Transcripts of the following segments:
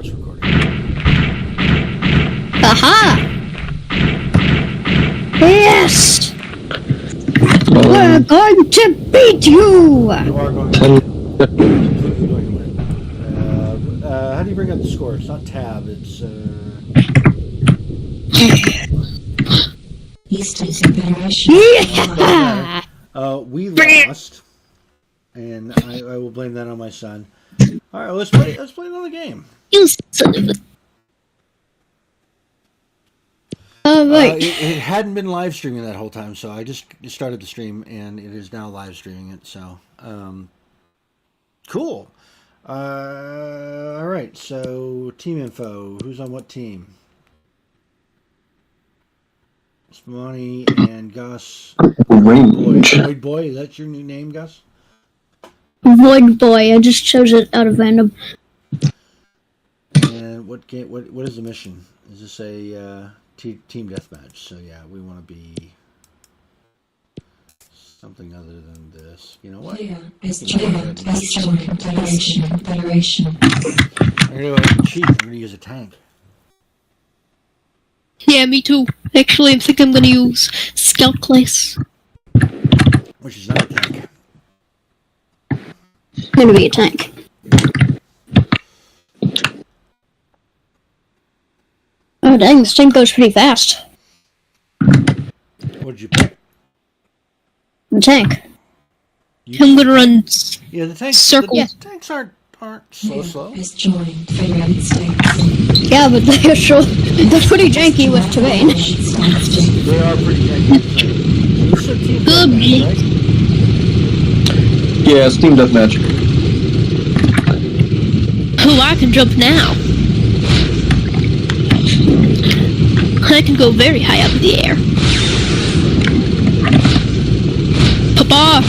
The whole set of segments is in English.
it's recording. Aha! Yes! We're going to beat you! You are going to completely going to win. How do you bring up the score? It's not tab, it's... Eastern Federation. Yeah! We lost, and I will blame that on my son. All right, let's play another game. You son of a... Alright. It hadn't been live streaming that whole time, so I just started the stream, and it is now live streaming it. So, cool. All right, so team info. Who's on what team? Spumani and Gus. Void Boy, is that your new name, Gus? Void Boy, I just chose it out of random. And what game? What is the mission? Is this a team deathmatch? So yeah, we want to be something other than this. You know what? Federation. I'm gonna go cheat. I'm gonna use a tank. Yeah, me too. Actually, I think I'm gonna use Scout class. Which is not a tank. Gonna be a tank. Oh dang, this tank goes pretty fast. What did you pick? The tank. I'm gonna run Yeah, the tanks. circles. The tanks aren't slow. Has joined Federated States. Yeah, but they're pretty janky with terrain. They are pretty janky. This is a team Good. deathmatch, right? Yeah, it's team deathmatch. Oh, I can jump now. I can go very high up in the air. Papa,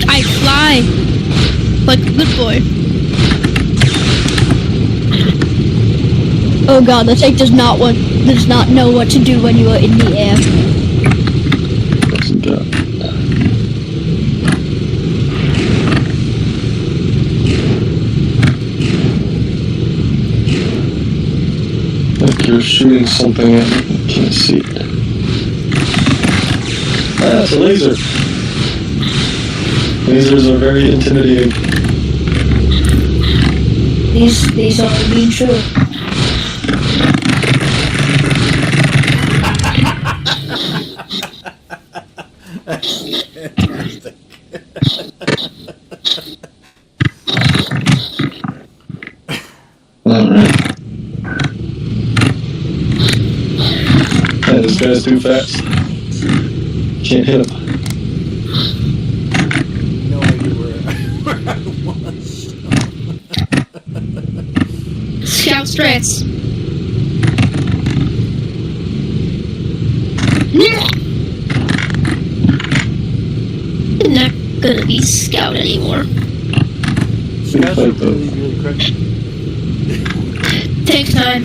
I fly like a good boy. Oh god, the tank does not know what to do when you are in the air. Excellent job. Like you're shooting something at me. I can't see it. Ah, it's a laser. Lasers are very intimidating. These are being true. Fantastic. Alright. This guy's too fast. Can't hit him. No idea where I was. Scout strats. I'm not gonna be scout anymore. Scouts are really quick. Tank time.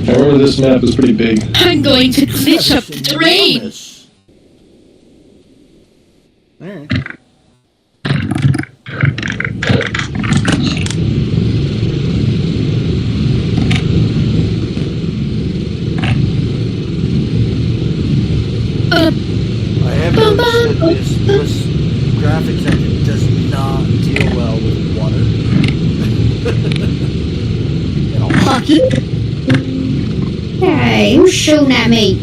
However, this map is pretty big. I'm going to glitch up the terrain. Alright. I have noticed that this graphics engine does not deal well with water. At all. Hey, who's shooting at me?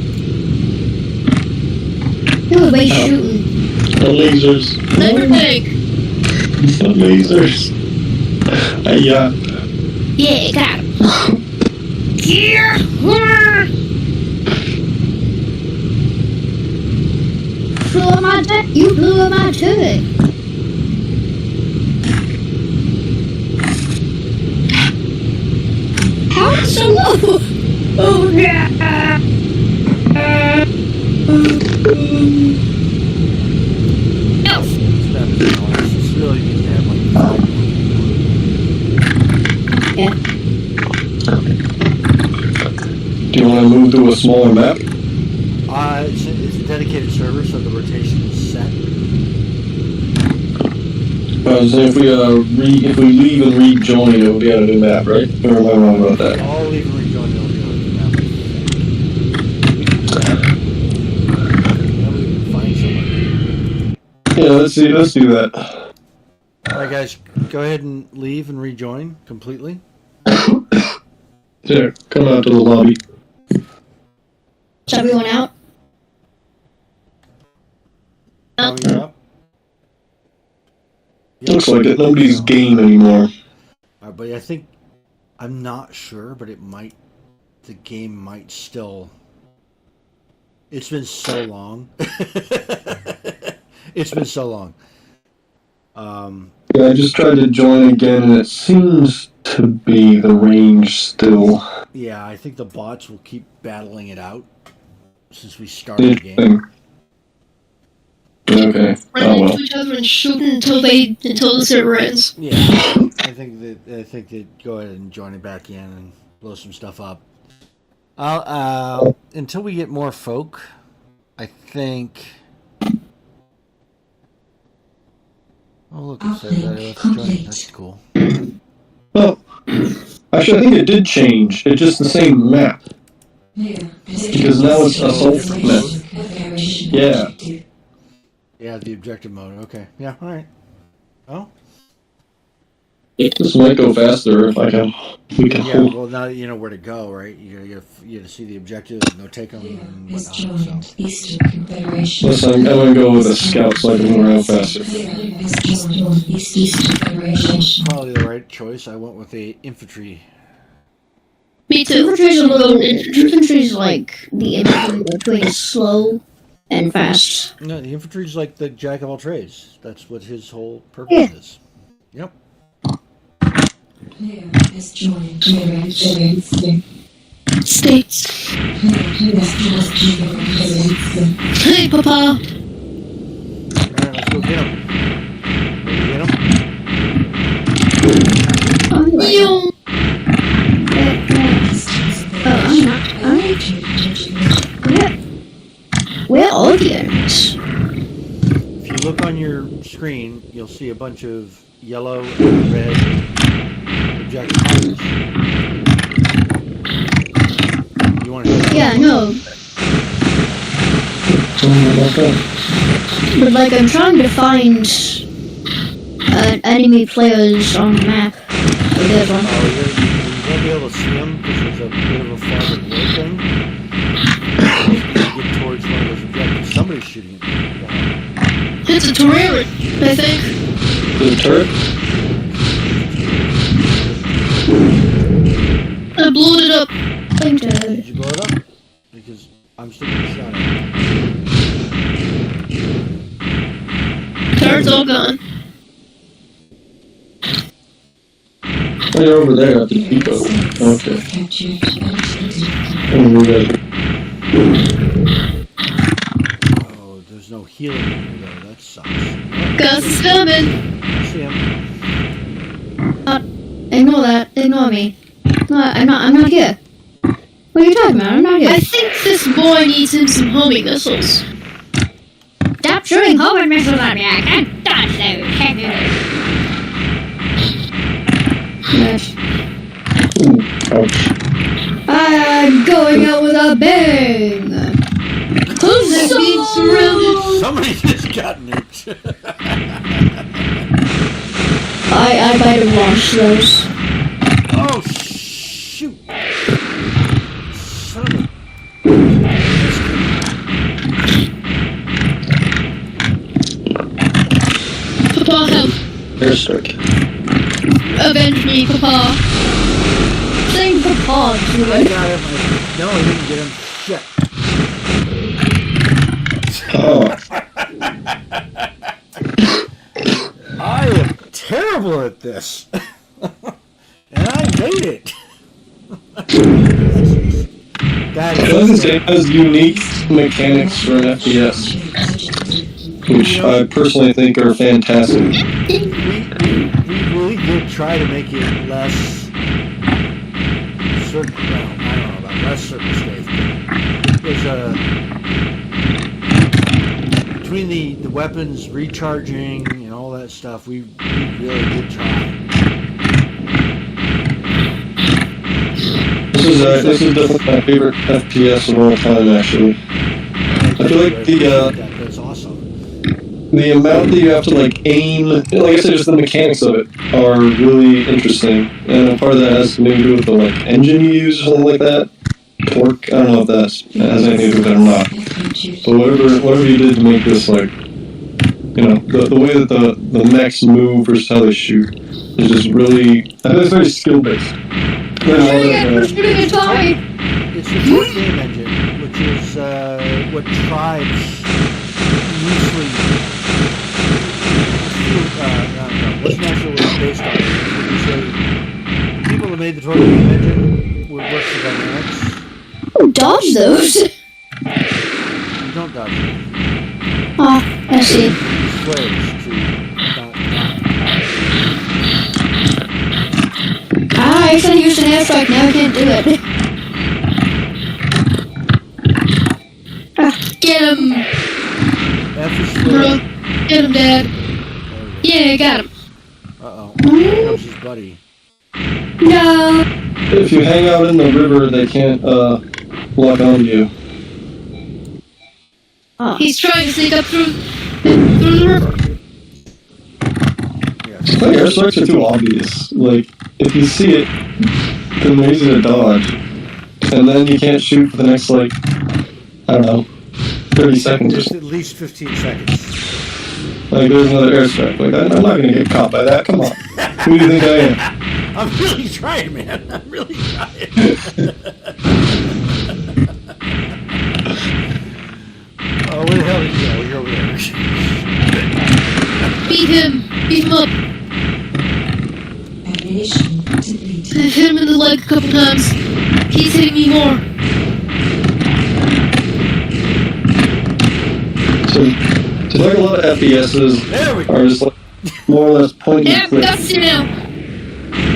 Who are they shooting? The lasers. Laser tank. The lasers. Yeah. Yeah, got him. Yeah. Blew up my turret. You blew up my turret. How so low? Oh yeah. Elf. It's really good to have like Yeah. Do you want to move to a smaller map? it's a dedicated server, so the rotation is set. if we leave and rejoin, it will be on a new map, right? Or am I wrong about that? I'll leave and rejoin you. Then we can find someone. Yeah, let's do that. Alright guys, go ahead and leave and rejoin completely. There, come out to the lobby. Is everyone out? Coming up. Looks like it. Nobody's game anymore. Alright, but I think, I'm not sure, but the game might still, it's been so long. It's been so long. Yeah, I just tried to join again, and it seems to be the range still. Yeah, I think the bots will keep battling it out since we started the game. Okay. Run Oh into well. each other and shoot until the server ends. Yeah, I think that go ahead and join it back in and blow some stuff up. Until we get more folk, I think. Oh look, it says let's join. That's cool. Well, actually, I think it did change. It's just the same map. Because now it's assault map. Yeah. Yeah, the objective mode. Okay. Yeah. All right. Oh. This might go faster if I can. We can Yeah. hold. Well, now that you know where to go, right? You gotta see the objectives and go take them and Has whatnot. joined So. Eastern Confederation. Listen, I'm gonna go with a scout so I can move around faster. Has joined Eastern Confederation. Probably the right choice. I went with a infantry. Me too. Infantry's like the in between slow and fast. No, the infantry's like the jack of all trades. That's what his whole purpose is. Yep. Player has joined Confederation. States. Player has joined Confederation. Hey, Papa. Alright, let's go get him. Get him? Yo. I'm not. Where are the enemies? If you look on your screen, you'll see a bunch of yellow and red objective markers. You want to? Yeah, no. But like, I'm trying to find enemy players on the map. Oh, there's one. Oh, you won't be able to see them because there's a bit of a fog of war thing. You get towards one of those objectives. Somebody's shooting at you. It's a turret, I think. The turret? I blew it up. I'm Did dead. you blow it up? Because I'm still getting shot at. Turret's all gone. Oh, you're over there at the depot. Okay. Oh, we're good. Oh, there's no healing in here though. That sucks. Gus is coming. I see him. Ignore that. Ignore me. No, I'm not here. What are you talking about? I'm not here. I think this boy needs him some homing missiles. Stop shooting homing missiles at me. I can't dodge those. Yes. Ooh, ouch. I'm going out with a bang. Who's being surrounded? Somebody just got nuked. I might have launched those. Oh shoot! Son of a... Papa, help. Airstrike. Avenge me, Papa. Saying Papa to I it. got him. No, I didn't get him. Shit. Oh. I am terrible at this. And I made it. That is It has unique mechanics for an FPS, which I personally think are fantastic. we really did try to make it less circus. Well, I don't know about less circus days, but there's a between the weapons recharging and all that stuff, we really did try. This is definitely my favorite FPS of all time, actually. I feel like That's awesome. the amount that you have to like aim, like I said, just the mechanics of it are really interesting, and part of that has to maybe do with the like engine you use or something like that. Torque, I don't know if that has anything to do with it or not. But whatever you did to make this like, you know, the way that the mechs move versus how they shoot is just really, I think it's very skill based. We're shooting a toy! It's the Torque game engine, which is what tribes usually. What's naturally based on? Would you say the people who made the Torque game engine would work for dynamics? Dodge those! You don't dodge them. Ah, I see. Squares to not. I should have used an airstrike, now I can't do it. Get him! F is Bro, square. get him, Dad. Yeah, got him. Uh-oh. Here comes his buddy. No! If you hang out in the river, they can't lock onto you. Oh. He's trying to sneak up through the river. Like, airstrikes are too obvious. Like, if you see it, then they're easy to dodge. And then you can't shoot for the next, like, I don't know, 30 seconds or Just something. at least 15 seconds. Like, there's another airstrike. Like, I'm not gonna get caught by that. Come on. Who do you think I am? I'm really trying, man. I'm really trying. Oh, where the hell did you go? You're over there. Beat him! Beat him up! Ammunition depleted. I've hit him in the leg a couple times. He's hitting me more. So like a lot of FPSs There we go. are just like more or less point Yeah, and click. that's you now.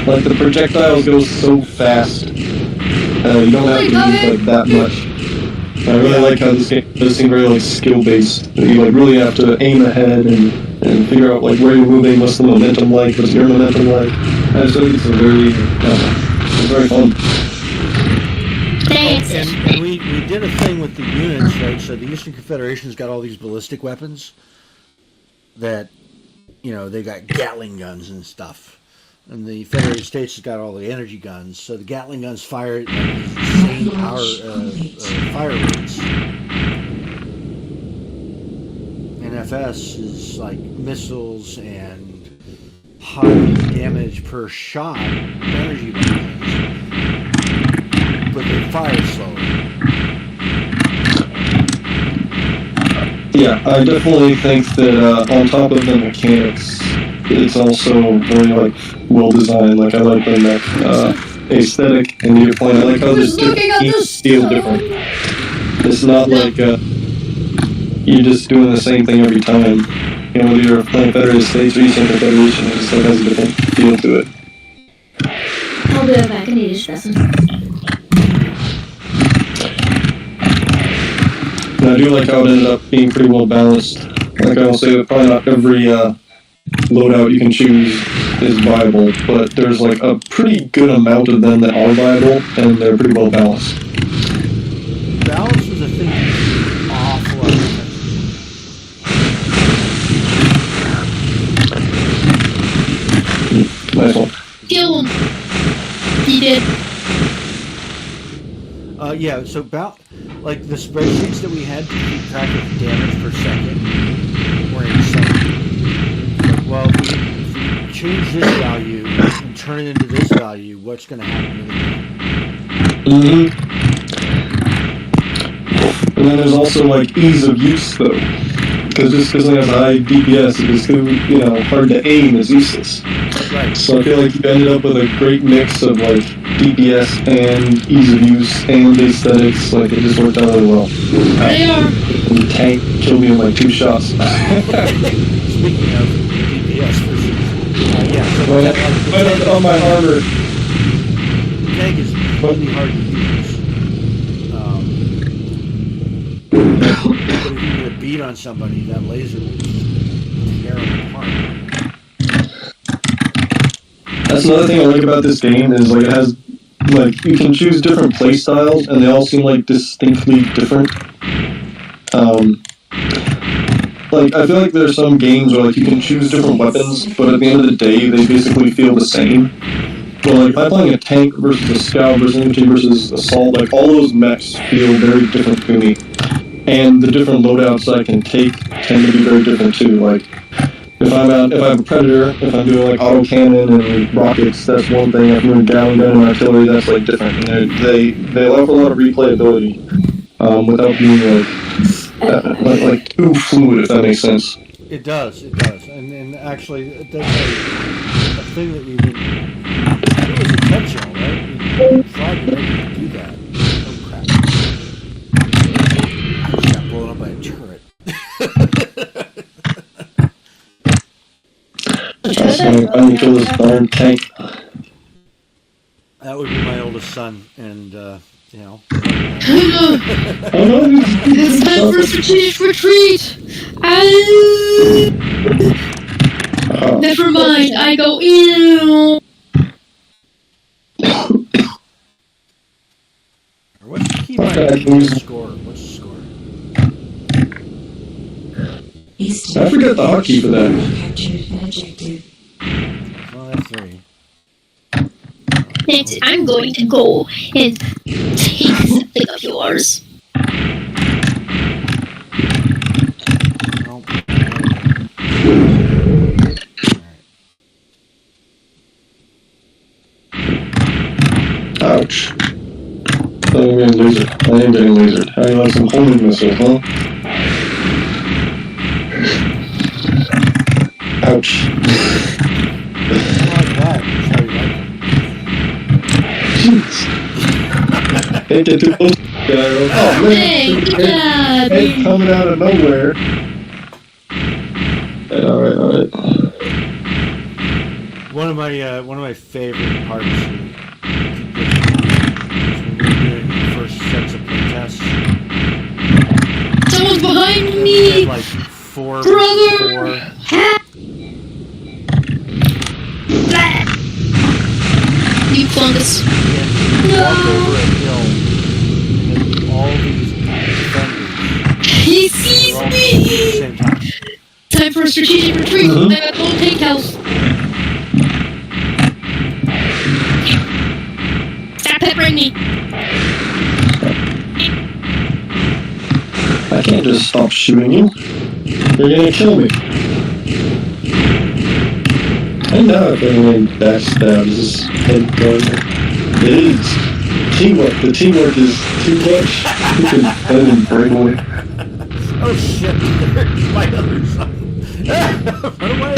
Like the projectiles go so fast, you don't have to use like that much. I really like how this game does seem very like skill based. You like really have to aim ahead and figure out like where you're moving, what's the momentum like, what's your momentum like. I just think it's a very it's very fun. Thanks. And we did a thing with the units, right? So the Eastern Confederation's got all these ballistic weapons that, you know, they got Gatling guns and stuff. And the Federated States has got all the energy guns. So the Gatling guns fire at these insane power fire rates. And FS is like missiles and high damage per shot energy weapons. But they fire slowly. Yeah, I definitely think that on top of the mechanics, it's also very like well designed. Like I like the mech aesthetic and your point. I like how this each feel different. It's not like you're just doing the same thing every time. You know, whether you're playing Federated States or Eastern Confederation, it just like has a different feel to it. I'll be right back. I need to stress him. And I do like how it ended up being pretty well balanced. Like I will say that probably not every loadout you can choose is viable, but there's like a pretty good amount of them that are viable, and they're pretty well balanced. Balance is a thing that's awful. Nice one. Kill him. He did. Yeah, so like the spreadsheets that we had to keep track of damage per second were insane. Like, well, if we change this value and turn it into this value, what's going to happen to the game? And then there's also like ease of use though, because just because it has high DPS, it is too hard to aim is useless. Right. So I feel like you ended up with a great mix of like DPS and ease of use and aesthetics. Like it just worked out really well. They are. And the tank killed me in like 2 shots. Speaking of DPS versus, yeah, so Right on my armor. the tank is really hard to use. But if you get a beat on somebody, that laser will just tear them apart. That's another thing I like about this game is like it has like you can choose different play styles and they all seem like distinctly different. Like I feel like there's some games where like you can choose different weapons, but at the end of the day they basically feel the same. But like if I'm playing a tank versus a scout versus infantry versus assault, like all those mechs feel very different to me. And the different loadouts I can take tend to be very different too. Like if I have a predator, if I'm doing like autocannon and rockets, that's one thing. If I'm doing Gatling gun and artillery, that's like different. And they offer a lot of replayability without being like too fluid, if that makes sense. It does, and actually that's a thing that we did. It was intentional, right? We tried to make it do that. Oh crap! I just got blown up by a turret. I'm gonna kill this darn tank. That would be my oldest son, and you know. It's time for a strategic retreat! Never mind, I go ew. What's the key by score? What's the score? I forget the hotkey for that. Captured an objective. Well, that's 3. Next, I'm going to go and take something of yours. Nope. Ouch. I am getting lasered. I am getting lasered. How do you like some homing missile, huh? Ouch. Like that. That's how you like it. Jeez. Can't get too close to the guy. Oh man. Hey, good job! It's coming out of nowhere. Alright. One of my favorite parts is when we're doing the first sets of protests. Someone's behind We me! had like 4 Brother! You fungus. walked over a hill and all these defenders He sees were all shooting at the me! same time. Time for a strategic retreat. Mhm. I got gold tank house. Stop peppering me. I can't just stop shooting you. You're gonna kill me. I know if anyone backstabs this head gun. It is. Teamwork. The teamwork is too much. You can let him break away. Oh shit, there's my other son. Run away!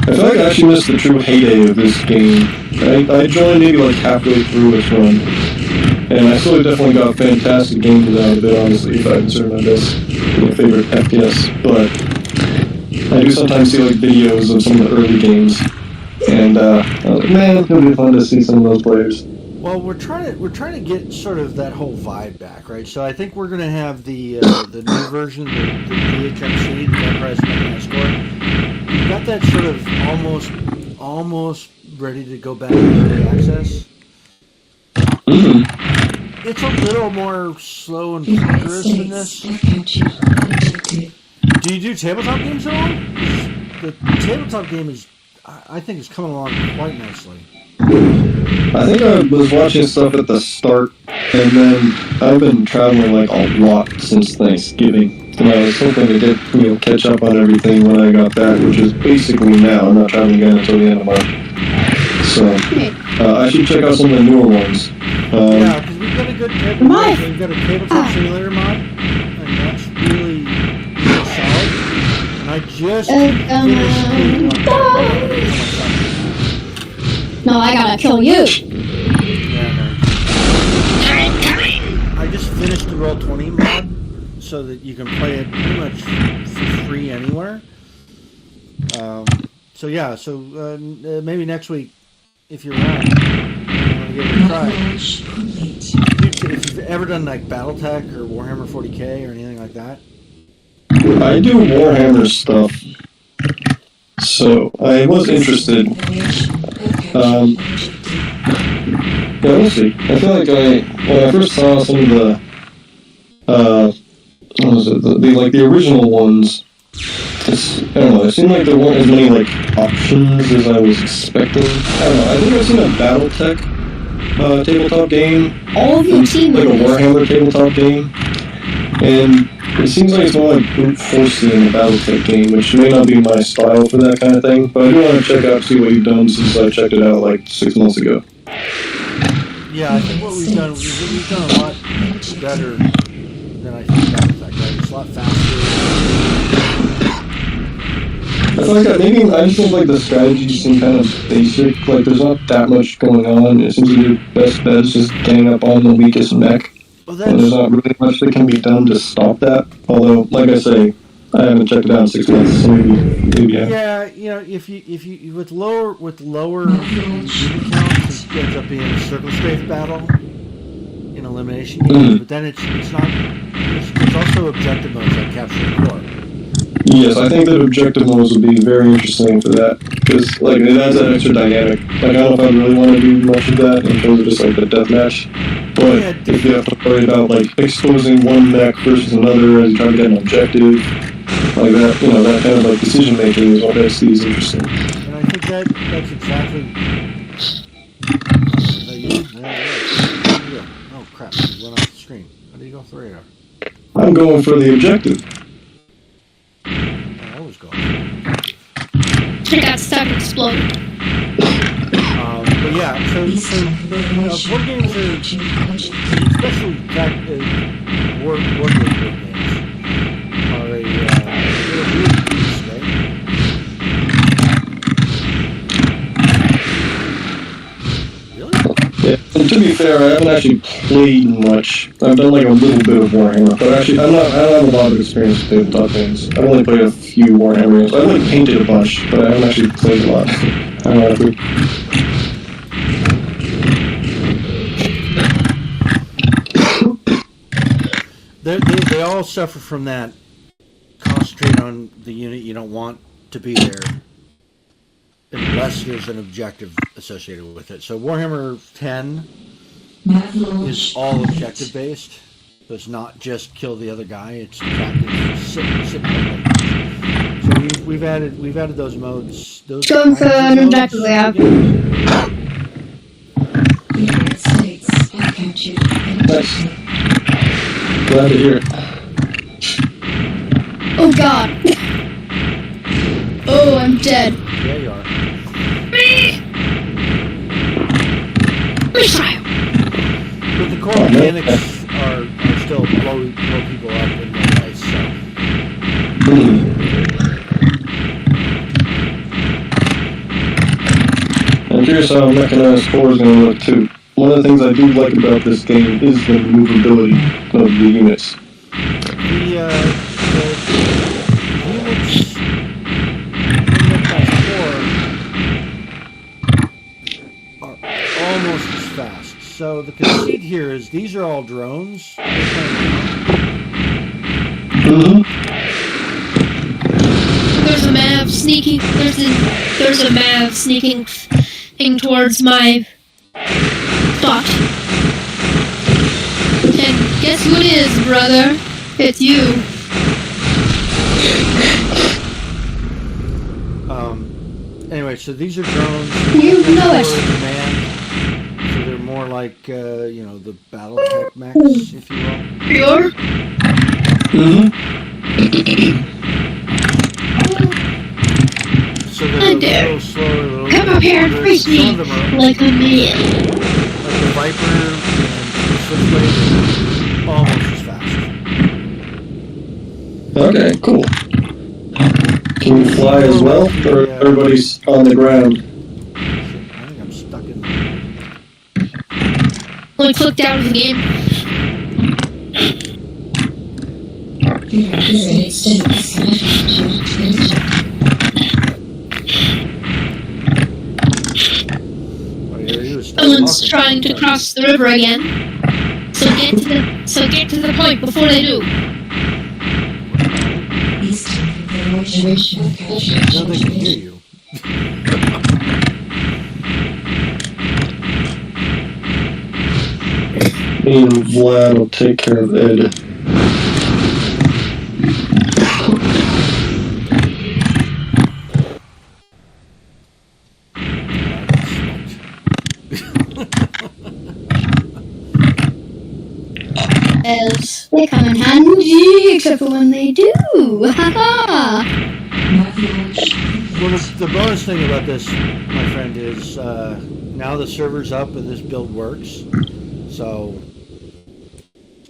I feel like I actually missed the true heyday of this game. I joined maybe like halfway through its run. And I still definitely got fantastic games out of it, honestly, if I consider my best favorite FPS. But I do sometimes see like videos of some of the early games. And I was like, man, it's gonna be fun to see some of those players. Well, we're trying to get sort of that whole vibe back, right? So I think we're going to have the new version, the DHMC, the Enterprise Mechanic Score. We've got that sort of almost ready to go back to early access. Mm-hmm. It's a little more slow and United rigorous than this. States have captured an objective. Do you do tabletop games at all? The tabletop game is, I think, is coming along quite nicely. I think I was watching stuff at the start, and then I've been traveling like a lot since Thanksgiving. And I was hoping to get, catch up on everything when I got back, which is basically now. I'm not traveling again until the end of March. So, I should check out some of the newer ones. Yeah, because we've got a good tabletop. We've got a tabletop simulator mod, and that's really solid. And I just finished No, I gotta kill you. I just finished the Roll20 mod, so that you can play it pretty much for free anywhere. So maybe next week, if you're around, give it a try. Launch complete. Dude, if you've ever done like BattleTech or Warhammer 40K or anything like that, I do Warhammer stuff, so I was interested. Yeah, we'll see. I feel like when I first saw some of the, what was it, the original ones, I don't know, it seemed like there weren't as many, like, options as I was expecting. I don't know, I think I've seen a BattleTech, tabletop game. All of your team Like a members. Warhammer tabletop game. And it seems like it's more like brute forcing in a BattleTech game, which may not be my style for that kind of thing, but I do want to check out, see what you've done since I checked it out like 6 months ago. yeah, I think what we've done, we've done a lot better than I think BattleTech, right? It's a lot faster. I feel like I just think like the strategies seem kind of basic, like there's not that much going on. It seems like your best bet is just getting up on the weakest mech. Well, And there's that's, not really much that can be done to stop that. Although, like I say, I haven't checked it out in 6 months, so maybe yeah. yeah, you know, if you with lower unit counts, it ends up being a circle strafe battle in elimination games, but then it's not. There's also objective modes like capture the core. Yes, I think that objective modes would be very interesting for that, because like it adds that extra dynamic. Like I don't know if I really want to do much of that in terms of just like the deathmatch, but Yeah, if you have to worry about like exposing one mech versus another as you try to get an objective, like that, you know, that kind of like decision making is what makes these interesting. And I think that's exactly. Is that you? Yeah. Oh crap! You went off the screen. How do you go off the radar? I'm going for the objective. I always go. I got stuck and exploded. But yeah, so board games are, especially board games, are a weird beast, right? Really? Yeah, and to be fair, I haven't actually played much. I've done like a little bit of Warhammer, but actually I don't have a lot of experience with tabletop games. I've only played a few Warhammer games. I've like painted a bunch, but I haven't actually played a lot. I don't know if we... They all suffer from that. Concentrate on the unit you don't want to be there, unless there's an objective associated with it. So Warhammer 10 is all objective based. So it's not just kill the other guy. It's sit. So we've added those modes. Those Going for kinds an of objective modes. layout. The United States have captured an objective. Glad to hear it. Oh god. Oh, I'm dead. Yeah, you are. Missile. But the core mechanics are still blow people up in the ice. So I'm curious how mechanized 4 is going to look too. One of the things I do like about this game is the maneuverability of the units. the units in Mechanized 4 are almost as fast. So the conceit here is these are all drones. There's a Mav sneaking. There's a Mav sneaking towards my spot. And guess who it is, brother? It's you. Anyway, so these are drones. You know They're it. command, so they're more like the BattleTech mechs, if you will. Pure? So they're a dare. little slower, a little Come up here and harder. face me Some of them are like a man. like the Viper and Switchblade are almost as fast. Okay, cool. Can you fly as well, or everybody's on the ground? I think I'm stuck in Like clicked out of the game. The United States have captured an objective. he was Someone's talking. trying to cross the river again. So get to the point before they do. Eastern Federation have captured Now they can hear you. Me and Vlad will take care of Ed. As they come in handy, except for when they do. Haha. Well, the bonus thing about this, my friend, is now the server's up and this build works. So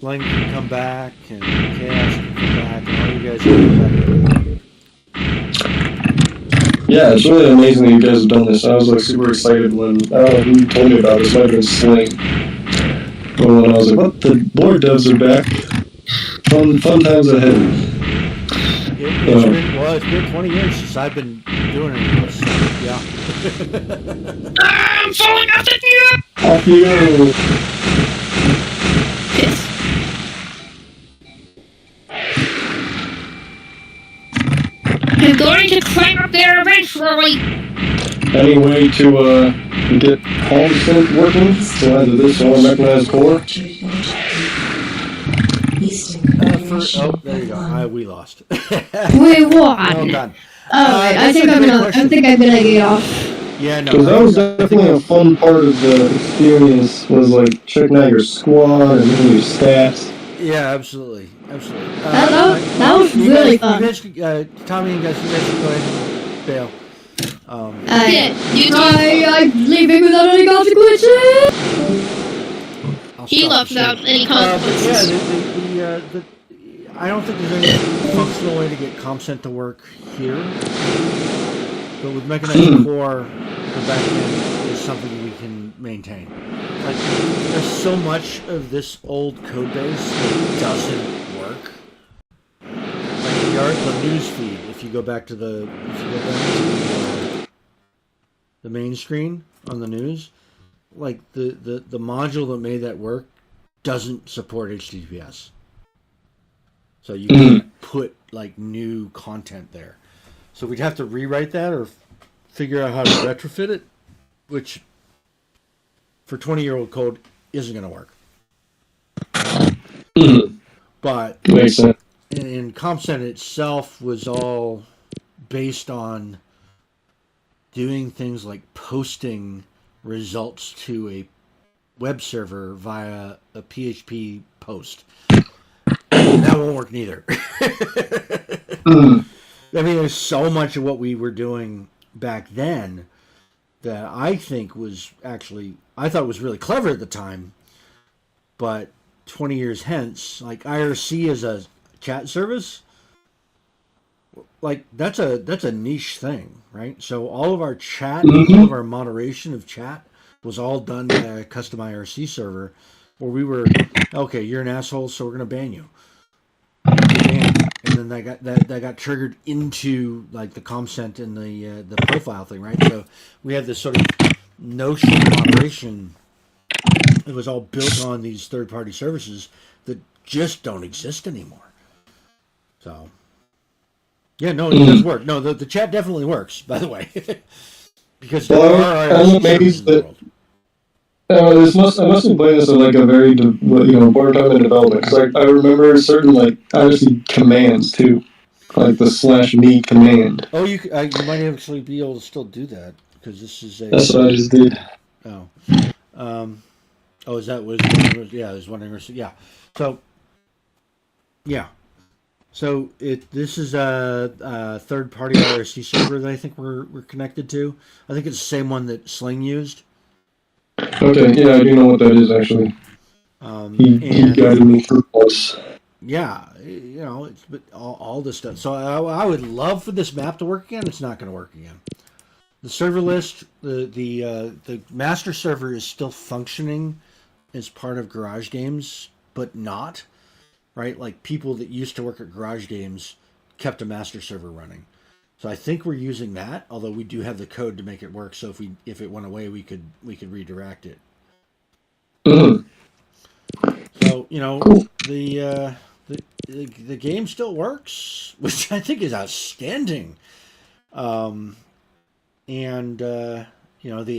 Sling can come back and Chaos can come back and all you guys can come back. Yeah, it's really amazing that you guys have done this. I was like super excited when I don't know who told me about this. Might have been Sling. But when I was like, "What? The board devs are back! Fun times ahead." It's been 20 years since I've been doing it. So, yeah. I'm falling off the view. Off you go. I'm going to climb up there eventually. Any way to get home sync working? So either this or mechanized core? There you go. We lost. Wait, what? Well done. I think I'm gonna get off. Yeah, no. Because that was definitely a fun part of the experience, was like checking out your squad and looking at your stats. Yeah, absolutely. That was really fun. Tommy and guys, you guys can go ahead and bail. I'm leaving without any consequences. He left stop without any consequences. I don't think there's any functional way to get ComSent to work here. But with mechanized core, the back end is something we can maintain. Like, there's so much of this old code base that doesn't work. Like the news feed. If you go back to the main screen on the news, like the module that made that work doesn't support HTTPS. So you can't put like new content there. So we'd have to rewrite that or figure out how to retrofit it, which for 20-year-old code isn't going to work. But Makes sense. in ComSent itself was all based on doing things like posting results to a web server via a PHP post. That won't work neither. I mean, there's so much of what we were doing back then that I thought was really clever at the time, but 20 years hence, like IRC as a chat service, like that's a niche thing, right? So all of our chat, all of our moderation of chat was all done by a custom IRC server, where we were, okay, you're an asshole, so we're gonna ban you. And then that got triggered into like the ComSent and the profile thing, right? So we had this sort of notion of moderation. It was all built on these third-party services that just don't exist anymore. So yeah, no, it does work. No, the chat definitely works, by the way, because there are IRC servers in the world. I must have played this at like a very, board time in development, because I remember certain like IRC commands too, like the /me command. Oh, you might actually be able to still do that, because this is a. That's what I just did. Oh, is that was? Yeah, I was wondering. Yeah, so. Yeah, so this is a third-party IRC server that I think we're connected to. I think it's the same one that Sling used. Okay, yeah, I do know what that is actually. He guided me through this. Yeah, it's but all this stuff. So I would love for this map to work again. It's not going to work again. The server list, the master server is still functioning as part of Garage Games, but not, right? Like people that used to work at Garage Games kept a master server running. So I think we're using that, although we do have the code to make it work. So if it went away, we could redirect it. Mhm. So Cool. the game still works, which I think is outstanding. And the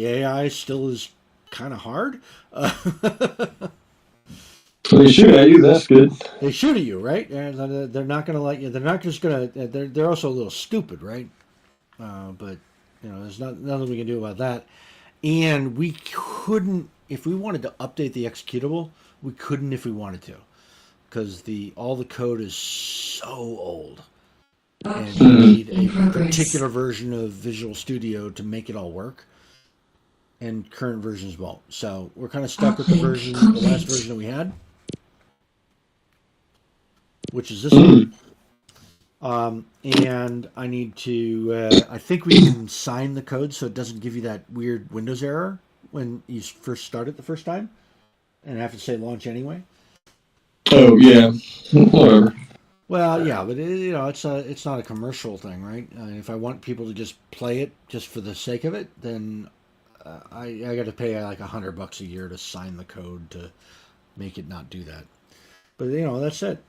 AI still is kind of hard. They shoot at you. That's good. They shoot at you, right? And they're not going to let you. They're not just going to. They're also a little stupid, right? But there's nothing we can do about that. And we couldn't, if we wanted to update the executable, we couldn't if we wanted to, because all the code is so old, and you need In a progress. particular version of Visual Studio to make it all work. And current versions won't. So we're kind of stuck with the last version that we had, which is this one. And I need to, I think we can sign the code so it doesn't give you that weird Windows error when you first start it the first time and have to say launch anyway. Oh yeah, whatever. Well, yeah, but it's not a commercial thing, right? If I want people to just play it just for the sake of it, then I got to pay like $100 a year to sign the code to make it not do that. But that's it.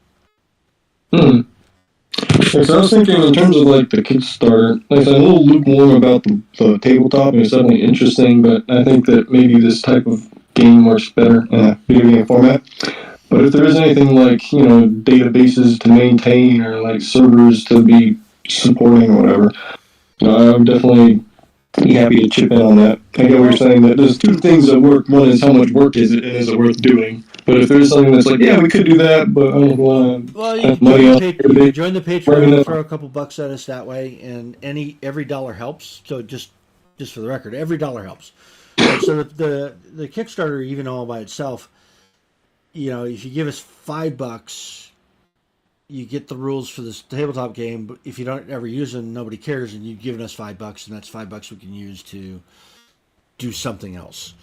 So I was thinking in terms of like the Kickstarter, like I said, I'm a little lukewarm about the tabletop, and it's definitely interesting, but I think that maybe this type of game works better in a video game format. But if there is anything like, databases to maintain or like servers to be supporting or whatever, I would definitely be happy to chip in on that. I get what you're saying, that there's two things that work. One is how much work is it and is it worth doing? But if there's something that's like, yeah, we could do that, but I don't want to Well, have money on you it. can join the Patreon, Right. throw a couple bucks at us that way, and every dollar helps. So just for the record, every dollar helps. And so the Kickstarter, even all by itself, if you give us $5, you get the rules for this tabletop game. But if you don't ever use them, nobody cares, and you've given us $5, and that's $5 we can use to do something else.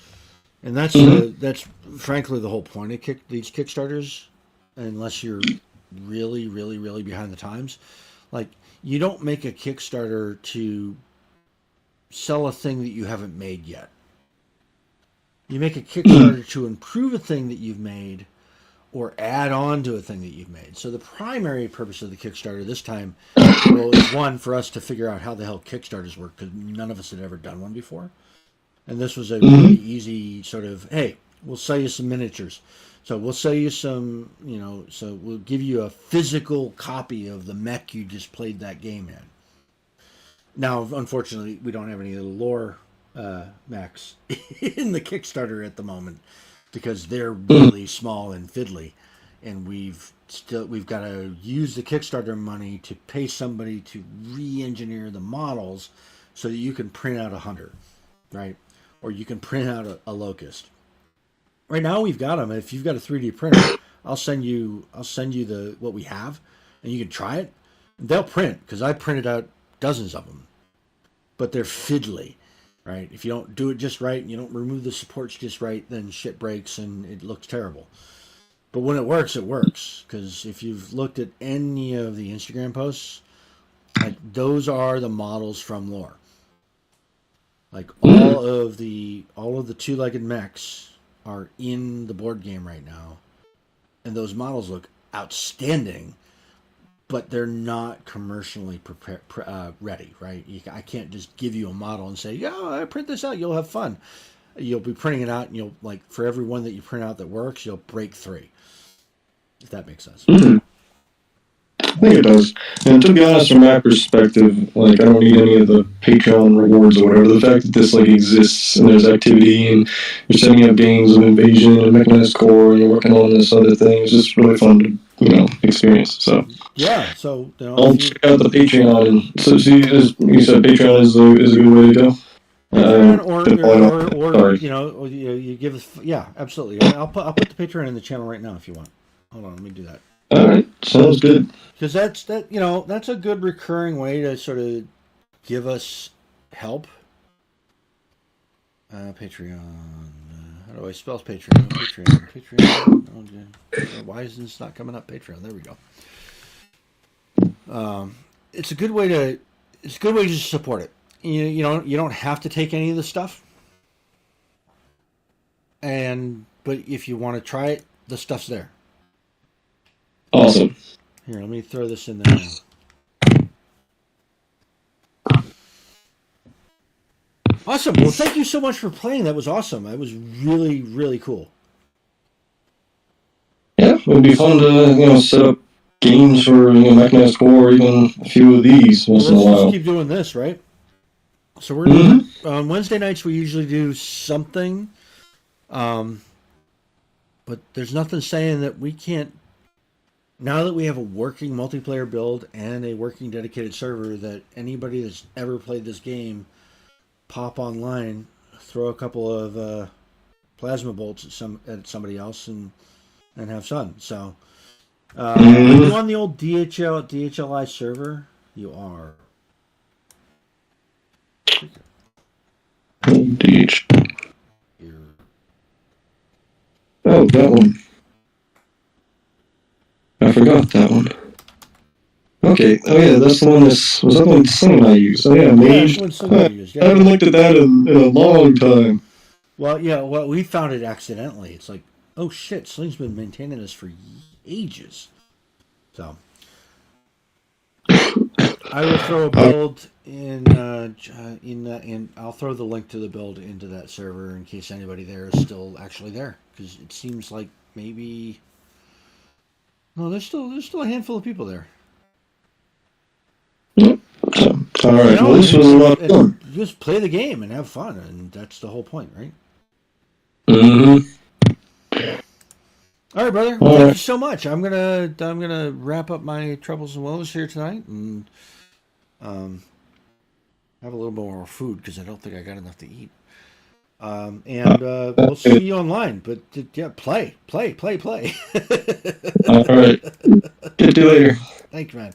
And that's frankly the whole point of these Kickstarters, unless you're really, really, really behind the times. Like, you don't make a Kickstarter to sell a thing that you haven't made yet. You make a Kickstarter to improve a thing that you've made or add on to a thing that you've made. So the primary purpose of the Kickstarter this time was, one, for us to figure out how the hell Kickstarters work, because none of us had ever done one before. And this was a really easy sort of, hey, we'll sell you some miniatures. So we'll sell you some, so we'll give you a physical copy of the mech you just played that game in. Now, unfortunately, we don't have any of the lore mechs in the Kickstarter at the moment because they're really small and fiddly. And we've got to use the Kickstarter money to pay somebody to re-engineer the models so that you can print out a hunter, right? Or you can print out a locust. Right now we've got them. If you've got a 3D printer, I'll send you what we have, and you can try it. They'll print, because I printed out dozens of them, but they're fiddly, right? If you don't do it just right and you don't remove the supports just right, then shit breaks and it looks terrible. But when it works, because if you've looked at any of the Instagram posts, like, those are the models from lore. Like, all of the two-legged mechs are in the board game right now, and those models look outstanding, but they're not commercially ready, right? I can't just give you a model and say, yeah, I print this out, you'll have fun. You'll be printing it out, and you'll, like, for every one that you print out that works, you'll break 3. If that makes sense. I think it does. And to be honest, from my perspective, like, I don't need any of the Patreon rewards or whatever. The fact that this, like, exists and there's activity and you're setting up games of Invasion and Mechanized Core and you're working on this other thing, it's just really fun to, experience. So yeah, so I'll check out the Patreon. And so, see, as you said, Patreon is a good way to go. Or you give us, yeah, absolutely. I'll put the Patreon in the channel right now if you want. Hold on, let me do that. All right, sounds good. Because that's a good recurring way to sort of give us help. Patreon. How do I spell Patreon? Patreon. Oh, why is this not coming up? Patreon. There we go. It's a good way to just support it. You don't have to take any of the stuff. And but if you want to try it, the stuff's there. Awesome. Here, let me throw this in there now. Awesome. Well, thank you so much for playing. That was awesome. That was really, really cool. Yeah, it would be fun to set up games for Mechanized Core, or even a few of these once in a Let's just while. keep doing this, right? So we're gonna, on Wednesday nights we usually do something, but there's nothing saying that we can't. Now that we have a working multiplayer build and a working dedicated server, that anybody that's ever played this game, pop online, throw a couple of plasma bolts at somebody else, and have fun. So, are you on the old DHLI server? You are. DH. Oh, that one. I forgot that one. Okay. Oh yeah, that's the one was that the one Sling and I used? Oh yeah, Mage. That's what I used, I haven't looked at that in a long time. Well, yeah. Well, we found it accidentally. It's like, oh shit, Sling's been maintaining this for ages. So, I will throw a build in I'll throw the link to the build into that server in case anybody there is still actually there, because it seems like maybe no, there's still a handful of people there. All right. Well, this was a lot of fun. Just play the game and have fun, and that's the whole point, right? All right, brother. Well, thank you so much. I'm gonna wrap up my troubles and woes here tonight, and have a little more food because I don't think I got enough to eat. And we'll see you online. But yeah, play. All right. Get you later. Thanks, man.